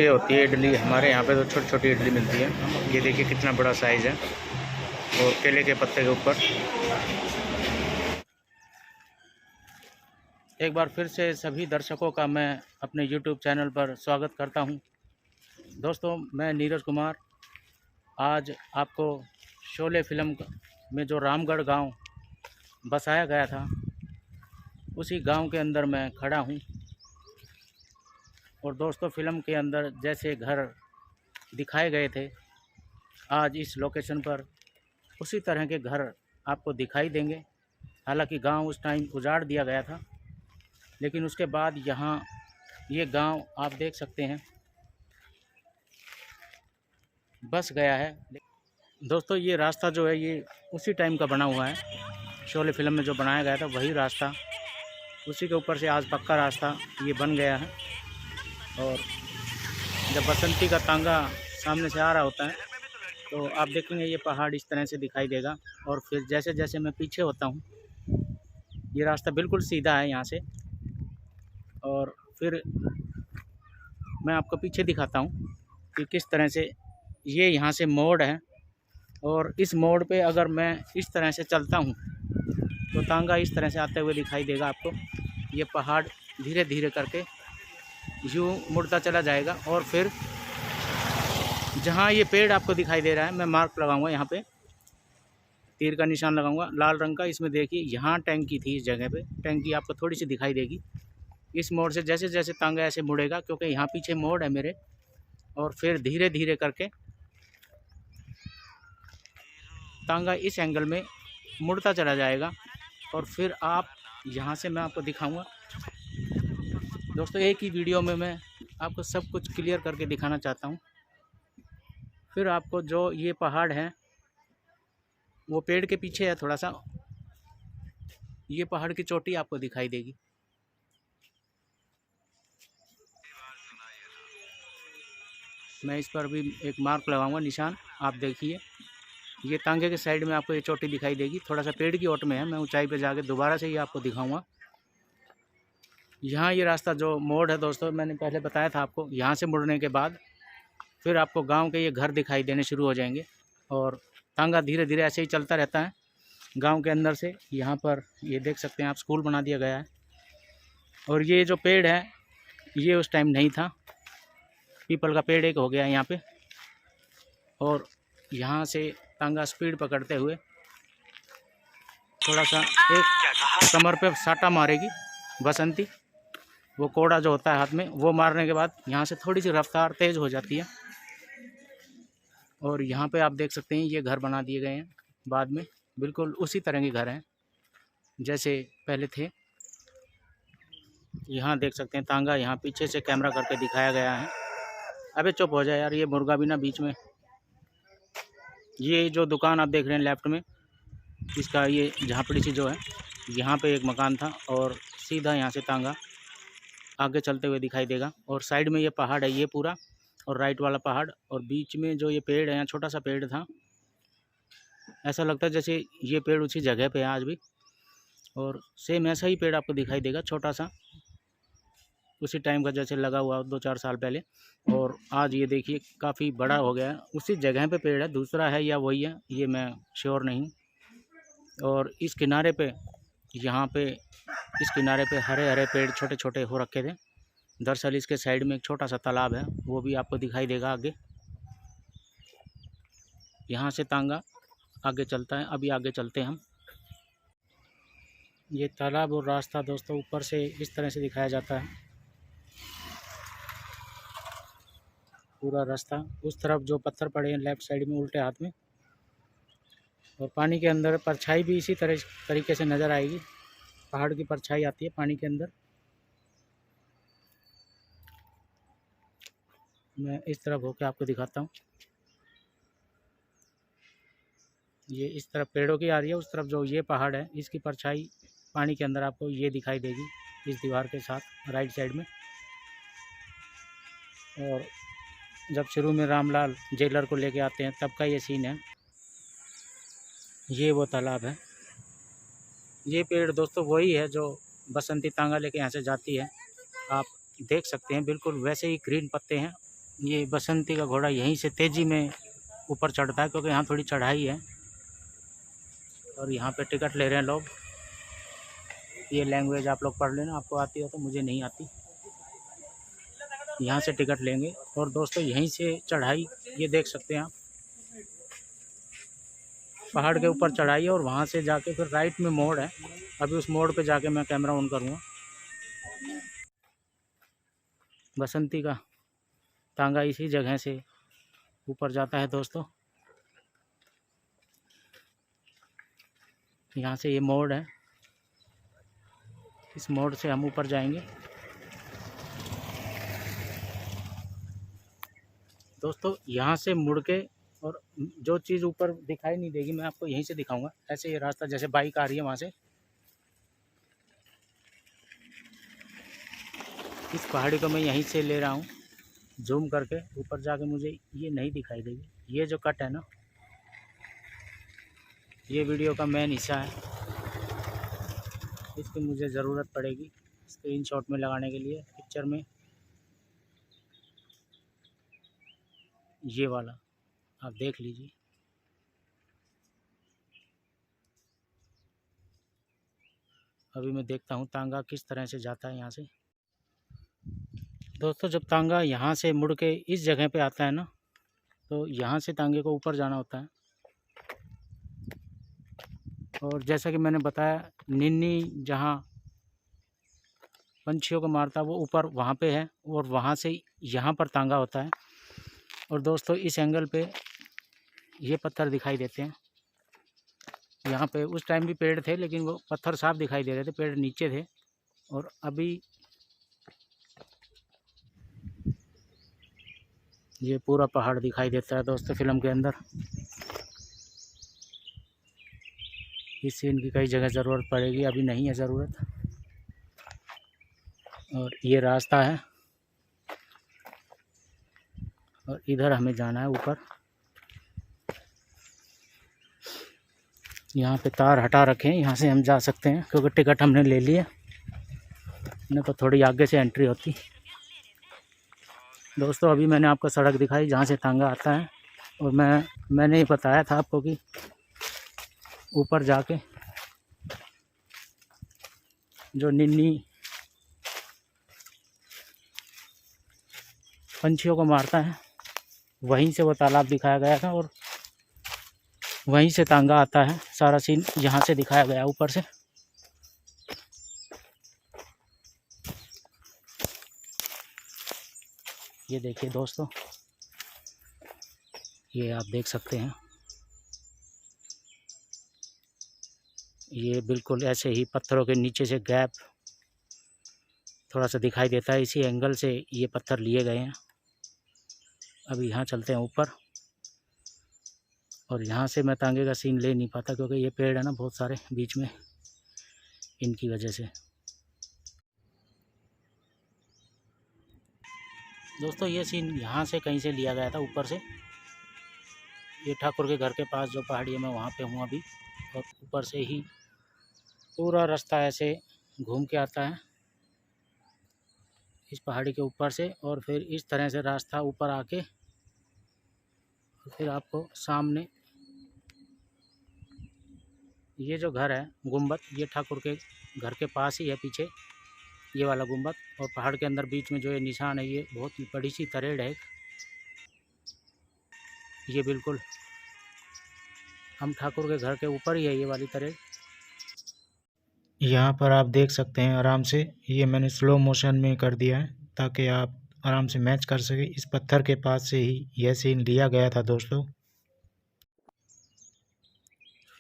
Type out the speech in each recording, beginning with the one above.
ये होती है इडली। हमारे यहाँ पे तो छोटी छोटी इडली मिलती है। ये देखिए कितना बड़ा साइज़ है, और केले के पत्ते के ऊपर। एक बार फिर से सभी दर्शकों का मैं अपने YouTube चैनल पर स्वागत करता हूं। दोस्तों, मैं नीरज कुमार आज आपको शोले फिल्म में जो रामगढ़ गांव बसाया गया था, उसी गांव के अंदर मैं खड़ा हूं। और दोस्तों, फिल्म के अंदर जैसे घर दिखाए गए थे, आज इस लोकेशन पर उसी तरह के घर आपको दिखाई देंगे। हालांकि गांव उस टाइम उजाड़ दिया गया था, लेकिन उसके बाद यहाँ ये गांव आप देख सकते हैं बस गया है। दोस्तों, ये रास्ता जो है ये उसी टाइम का बना हुआ है। शोले फिल्म में जो बनाया गया था वही रास्ता, उसी के ऊपर से आज पक्का रास्ता ये बन गया है। और जब बसंती का तांगा सामने से आ रहा होता है तो आप देखेंगे ये पहाड़ इस तरह से दिखाई देगा। और फिर जैसे जैसे मैं पीछे होता हूँ, ये रास्ता बिल्कुल सीधा है यहाँ से। और फिर मैं आपको पीछे दिखाता हूँ कि किस तरह से ये यहाँ से मोड़ है। और इस मोड़ पे अगर मैं इस तरह से चलता हूँ तो तांगा इस तरह से आते हुए दिखाई देगा आपको। ये पहाड़ धीरे धीरे करके यूँ मुड़ता चला जाएगा। और फिर जहाँ ये पेड़ आपको दिखाई दे रहा है, मैं मार्क लगाऊंगा, यहाँ पे तीर का निशान लगाऊंगा लाल रंग का। इसमें देखिए यहाँ टैंकी थी, इस जगह पे टैंकी आपको थोड़ी सी दिखाई देगी। इस मोड़ से जैसे जैसे तांगा ऐसे मुड़ेगा, क्योंकि यहाँ पीछे मोड़ है मेरे, और फिर धीरे धीरे करके तांगा इस एंगल में मुड़ता चला जाएगा। और फिर आप यहाँ से मैं आपको दिखाऊंगा। दोस्तों, एक ही वीडियो में मैं आपको सब कुछ क्लियर करके दिखाना चाहता हूँ। फिर आपको जो ये पहाड़ है वो पेड़ के पीछे है थोड़ा सा, ये पहाड़ की चोटी आपको दिखाई देगी। मैं इस पर भी एक मार्क लगाऊंगा, निशान। आप देखिए ये तांगे के साइड में आपको ये चोटी दिखाई देगी। थोड़ा सा पेड़ की ओट में है, मैं ऊंचाई पे जाके दोबारा से ये आपको दिखाऊंगा। यहाँ ये रास्ता जो मोड़ है दोस्तों, मैंने पहले बताया था आपको, यहाँ से मुड़ने के बाद फिर आपको गांव के ये घर दिखाई देने शुरू हो जाएंगे। और तांगा धीरे धीरे ऐसे ही चलता रहता है गांव के अंदर से। यहाँ पर ये देख सकते हैं आप, स्कूल बना दिया गया है। और ये जो पेड़ है ये उस टाइम नहीं था, पीपल का पेड़ एक हो गया यहाँ पे। और यहाँ से तांगा स्पीड पकड़ते हुए थोड़ा सा एक कमर पे साटा मारेगी बसंती, वो कोड़ा जो होता है हाथ में, वो मारने के बाद यहाँ से थोड़ी सी रफ्तार तेज़ हो जाती है। और यहाँ पे आप देख सकते हैं ये घर बना दिए गए हैं बाद में, बिल्कुल उसी तरह के घर हैं जैसे पहले थे। यहाँ देख सकते हैं तांगा यहाँ पीछे से कैमरा करके दिखाया गया है। अबे चुप हो जाए यार, ये मुर्गा भी ना बीच में। ये जो दुकान आप देख रहे हैं लेफ्ट में, इसका ये झांपड़ी सी जो है, यहाँ पे एक मकान था। और सीधा यहाँ से तांगा आगे चलते हुए दिखाई देगा। और साइड में ये पहाड़ है ये पूरा, और राइट वाला पहाड़, और बीच में जो ये पेड़ है, छोटा सा पेड़ था, ऐसा लगता है जैसे ये पेड़ उसी जगह पे है आज भी। और सेम ऐसा ही पेड़ आपको दिखाई देगा, छोटा सा, उसी टाइम का जैसे लगा हुआ 2-4 साल पहले। और आज ये देखिए काफ़ी बड़ा हो गया है। उसी जगह पे पेड़ है, दूसरा है या वही है ये मैं श्योर नहीं। और इस किनारे पे, यहाँ पे इस किनारे पे हरे हरे पेड़ छोटे छोटे हो रखे थे। दरअसल इसके साइड में एक छोटा सा तालाब है, वो भी आपको दिखाई देगा आगे। यहाँ से तांगा आगे चलता है। अभी आगे चलते हैं हम। ये तालाब और रास्ता दोस्तों ऊपर से इस तरह से दिखाया जाता है। पूरा रास्ता उस तरफ जो पत्थर पड़े हैं लेफ़्ट साइड में उल्टे हाथ में, और पानी के अंदर परछाई भी इसी तरीके से नज़र आएगी। पहाड़ की परछाई आती है पानी के अंदर। मैं इस तरफ होकर आपको दिखाता हूँ। ये इस तरफ पेड़ों की आ रही है, उस तरफ जो ये पहाड़ है इसकी परछाई पानी के अंदर आपको ये दिखाई देगी इस दीवार के साथ राइट साइड में। और जब शुरू में रामलाल जेलर को लेके आते हैं तब का ये सीन है। ये वो तालाब है। ये पेड़ दोस्तों वही है जो बसंती तांगा लेके यहाँ से जाती है। आप देख सकते हैं बिल्कुल वैसे ही ग्रीन पत्ते हैं, ये बसंती का घोड़ा यहीं से तेज़ी में ऊपर चढ़ता है, क्योंकि यहाँ थोड़ी चढ़ाई है और यहाँ पे टिकट ले रहे हैं लोग। ये लैंग्वेज आप लोग पढ़ लेना, आपको आती हो तो, मुझे नहीं आती। यहाँ से टिकट लेंगे और दोस्तों यहीं से चढ़ाई, ये देख सकते हैं आप, पहाड़ के ऊपर चढ़ाई है और वहाँ से जाके फिर राइट में मोड़ है। अभी उस मोड़ पे जाके मैं कैमरा ऑन करूँगा। बसंती का तांगा इसी जगह से ऊपर जाता है दोस्तों। यहाँ से ये मोड़ है, इस मोड़ से हम ऊपर जाएंगे। दोस्तों यहाँ से मुड़ के, और जो चीज़ ऊपर दिखाई नहीं देगी मैं आपको यहीं से दिखाऊंगा। ऐसे ये रास्ता, जैसे बाइक आ रही है वहाँ से, इस पहाड़ी को मैं यहीं से ले रहा हूँ जूम करके। ऊपर जाके मुझे ये नहीं दिखाई देगी। ये जो कट है ना, ये वीडियो का मेन हिस्सा है, इसकी मुझे ज़रूरत पड़ेगी स्क्रीनशॉट में लगाने के लिए, पिक्चर में। ये वाला आप देख लीजिए। अभी मैं देखता हूँ तांगा किस तरह से जाता है यहाँ से। दोस्तों जब तांगा यहाँ से मुड़ के इस जगह पे आता है ना, तो यहाँ से तांगे को ऊपर जाना होता है। और जैसा कि मैंने बताया, निन्नी जहाँ पंछियों को मारता है वो ऊपर वहाँ पे है, और वहाँ से यहाँ पर तांगा होता है। और दोस्तों इस एंगल पे ये पत्थर दिखाई देते हैं। यहाँ पे उस टाइम भी पेड़ थे, लेकिन वो पत्थर साफ दिखाई दे रहे थे, पेड़ नीचे थे। और अभी ये पूरा पहाड़ दिखाई देता है दोस्तों फिल्म के अंदर। इस सीन की कई जगह ज़रूरत पड़ेगी, अभी नहीं है ज़रूरत। और ये रास्ता है, और इधर हमें जाना है ऊपर। यहाँ पे तार हटा रखे हैं, यहाँ से हम जा सकते हैं, क्योंकि टिकट हमने ले लिया। नहीं तो थोड़ी आगे से एंट्री होती। दोस्तों अभी मैंने आपको सड़क दिखाई जहाँ से तांगा आता है, और मैंने ही बताया था आपको कि ऊपर जाके जो निन्नी पंछियों को मारता है, वहीं से वो तालाब दिखाया गया था, और वहीं से तांगा आता है। सारा सीन यहाँ से दिखाया गया ऊपर से। ये देखिए दोस्तों, ये आप देख सकते हैं, ये बिल्कुल ऐसे ही पत्थरों के नीचे से गैप थोड़ा सा दिखाई देता है, इसी एंगल से ये पत्थर लिए गए हैं। अभी यहाँ चलते हैं ऊपर, और यहाँ से मैं तांगे का सीन ले नहीं पाता, क्योंकि ये पेड़ है ना बहुत सारे बीच में, इनकी वजह से। दोस्तों ये सीन यहाँ से कहीं से लिया गया था, ऊपर से। ये ठाकुर के घर के पास जो पहाड़ी है, मैं वहाँ पे हूँ अभी, और ऊपर से ही पूरा रास्ता ऐसे घूम के आता है इस पहाड़ी के ऊपर से, और फिर इस तरह से रास्ता ऊपर आके फिर आपको सामने ये जो घर है गुंबद, ये ठाकुर के घर के पास ही है पीछे, ये वाला गुंबद। और पहाड़ के अंदर बीच में जो ये निशान है, ये बहुत ही बड़ी सी तरेड़ है। ये बिल्कुल हम ठाकुर के घर के ऊपर ही है ये वाली तरेड़। यहाँ पर आप देख सकते हैं आराम से, ये मैंने स्लो मोशन में कर दिया है ताकि आप आराम से मैच कर सके। इस पत्थर के पास से ही यह सीन लिया गया था दोस्तों।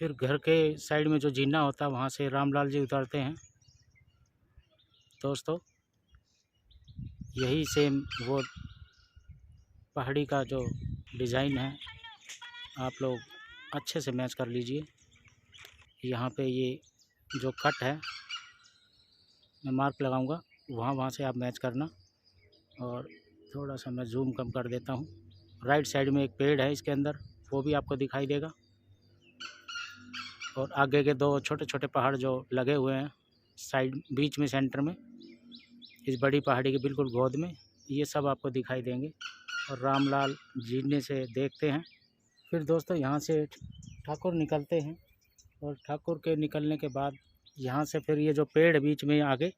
फिर घर के साइड में जो जीना होता है, वहाँ से रामलाल जी उतरते हैं दोस्तों। यही सेम वो पहाड़ी का जो डिज़ाइन है, आप लोग अच्छे से मैच कर लीजिए। यहाँ पे ये जो कट है मैं मार्क लगाऊंगा, वहाँ से आप मैच करना। और थोड़ा सा मैं जूम कम कर देता हूँ। राइट साइड में एक पेड़ है इसके अंदर, वो भी आपको दिखाई देगा। और आगे के दो छोटे छोटे पहाड़ जो लगे हुए हैं साइड, बीच में, सेंटर में, इस बड़ी पहाड़ी के बिल्कुल गोद में, ये सब आपको दिखाई देंगे। और रामलाल जीने से देखते हैं। फिर दोस्तों यहाँ से ठाकुर निकलते हैं और ठाकुर के निकलने के बाद यहाँ से फिर ये जो पेड़ बीच में आगे,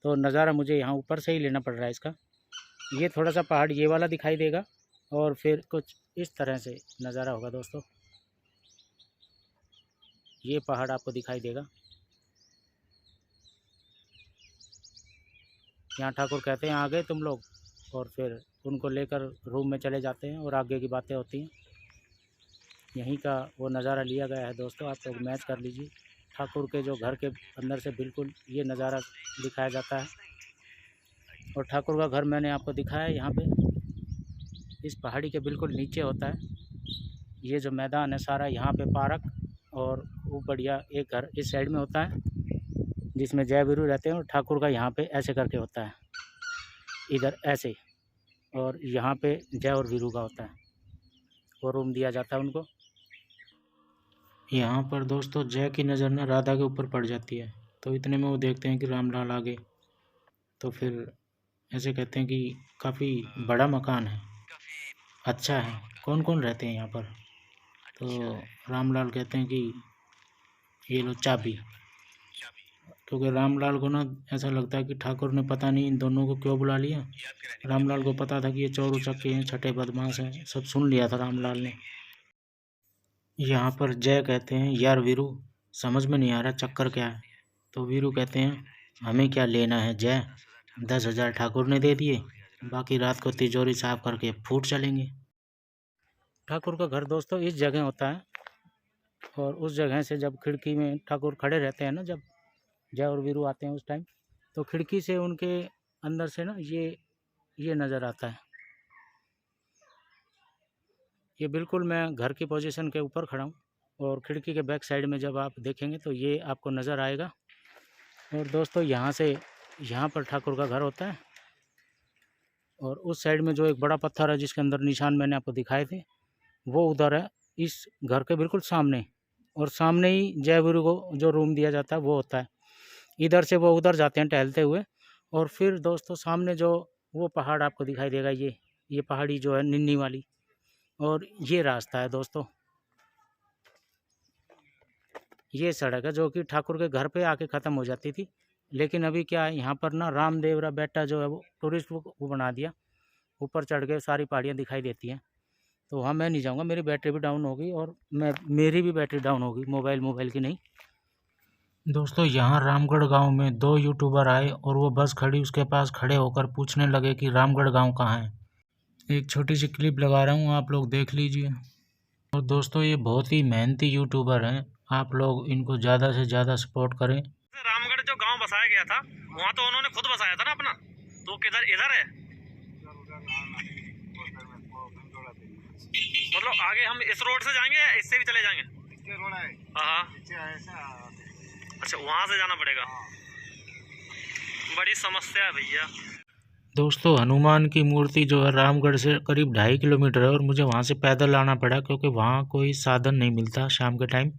तो नज़ारा मुझे यहाँ ऊपर से ही लेना पड़ रहा है इसका। ये थोड़ा सा पहाड़ ये वाला दिखाई देगा और फिर कुछ इस तरह से नज़ारा होगा दोस्तों। ये पहाड़ आपको दिखाई देगा। यहाँ ठाकुर कहते हैं आ गए तुम लोग, और फिर उनको लेकर रूम में चले जाते हैं और आगे की बातें होती हैं। यहीं का वो नज़ारा लिया गया है दोस्तों, आप लोग मैच कर लीजिए। ठाकुर के जो घर के अंदर से बिल्कुल ये नज़ारा दिखाया जाता है। और ठाकुर का घर मैंने आपको दिखाया है यहाँ पे, इस पहाड़ी के बिल्कुल नीचे होता है। ये जो मैदान है सारा, यहाँ पे पार्क और वो बढ़िया एक घर इस साइड में होता है जिसमें जय वीरू रहते हैं, और ठाकुर का यहाँ पे ऐसे करके होता है, इधर ऐसे, और यहाँ पे जय और वीरू का होता है, वो रूम दिया जाता है उनको। यहाँ पर दोस्तों जय की नज़र ना राधा के ऊपर पड़ जाती है, तो इतने में वो देखते हैं कि रामलाल आ गए। तो फिर ऐसे कहते हैं कि काफ़ी बड़ा मकान है, अच्छा है, कौन कौन रहते हैं यहाँ पर? तो रामलाल कहते हैं कि ये लो चाबी, क्योंकि रामलाल को ना ऐसा लगता है कि ठाकुर ने पता नहीं इन दोनों को क्यों बुला लिया। रामलाल को पता था कि ये चोर उचक्के हैं, छठे बदमाश हैं, सब सुन लिया था रामलाल ने। यहाँ पर जय कहते हैं यार वीरू, समझ में नहीं आ रहा चक्कर क्या है। तो वीरू कहते हैं हमें क्या लेना है जय, 10,000 ठाकुर ने दे दिए, बाकी रात को तिजोरी साफ करके फूट चलेंगे। ठाकुर का घर दोस्तों इस जगह होता है, और उस जगह से जब खिड़की में ठाकुर खड़े रहते हैं ना, जब जय और वीरू आते हैं उस टाइम, तो खिड़की से उनके अंदर से ना ये नज़र आता है। ये बिल्कुल मैं घर की पोजीशन के ऊपर खड़ा हूँ, और खिड़की के बैक साइड में जब आप देखेंगे तो ये आपको नज़र आएगा। और दोस्तों यहाँ से यहाँ पर ठाकुर का घर होता है, और उस साइड में जो एक बड़ा पत्थर है जिसके अंदर निशान मैंने आपको दिखाए थे, वो उधर है इस घर के बिल्कुल सामने, और सामने ही जय वीरू को जो रूम दिया जाता है वो होता है। इधर से वो उधर जाते हैं टहलते हुए, और फिर दोस्तों सामने जो वो पहाड़ आपको दिखाई देगा, ये पहाड़ी जो है निन्नी वाली, और ये रास्ता है दोस्तों, ये सड़क है जो कि ठाकुर के घर पे आके ख़त्म हो जाती थी। लेकिन अभी क्या है, यहाँ पर ना रामदेवरा बेटा जो है वो टूरिस्ट वो बना दिया, ऊपर चढ़ के सारी पहाड़ियाँ दिखाई देती हैं। तो वहाँ मैं नहीं जाऊँगा, मेरी बैटरी भी डाउन होगी, और मेरी भी बैटरी डाउन होगी, मोबाइल की नहीं। दोस्तों यहाँ रामगढ़ गांव में 2 यूट्यूबर आए और वो बस खड़ी उसके पास खड़े होकर पूछने लगे कि रामगढ़ गांव कहाँ है। एक छोटी सी क्लिप लगा रहा हूँ, आप लोग देख लीजिए। और दोस्तों ये बहुत ही मेहनती यूट्यूबर हैं, आप लोग इनको ज़्यादा से ज़्यादा सपोर्ट करें। रामगढ़ जो गांव बसाया गया था वहाँ तो उन्होंने खुद बसाया था ना अपना, तो किधर इधर है, मतलब आगे हम इस रोड से जाएंगे या इससे भी चले जाएंगे? हाँ अच्छा, वहाँ से जाना पड़ेगा, बड़ी समस्या है भैया। दोस्तों हनुमान की मूर्ति जो है रामगढ़ से करीब 2.5 किलोमीटर है, और मुझे वहाँ से पैदल आना पड़ा क्योंकि वहाँ कोई साधन नहीं मिलता शाम के टाइम,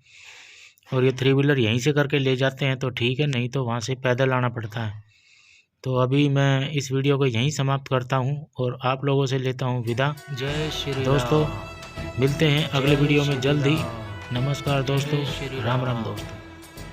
और ये 3 व्हीलर यहीं से करके ले जाते हैं तो ठीक है, नहीं तो वहाँ से पैदल आना पड़ता है। तो अभी मैं इस वीडियो को यहीं समाप्त करता हूँ और आप लोगों से लेता हूँ विदा। जय श्री दोस्तों, मिलते हैं अगले वीडियो में जल्द ही। नमस्कार दोस्तों, राम राम दोस्तों।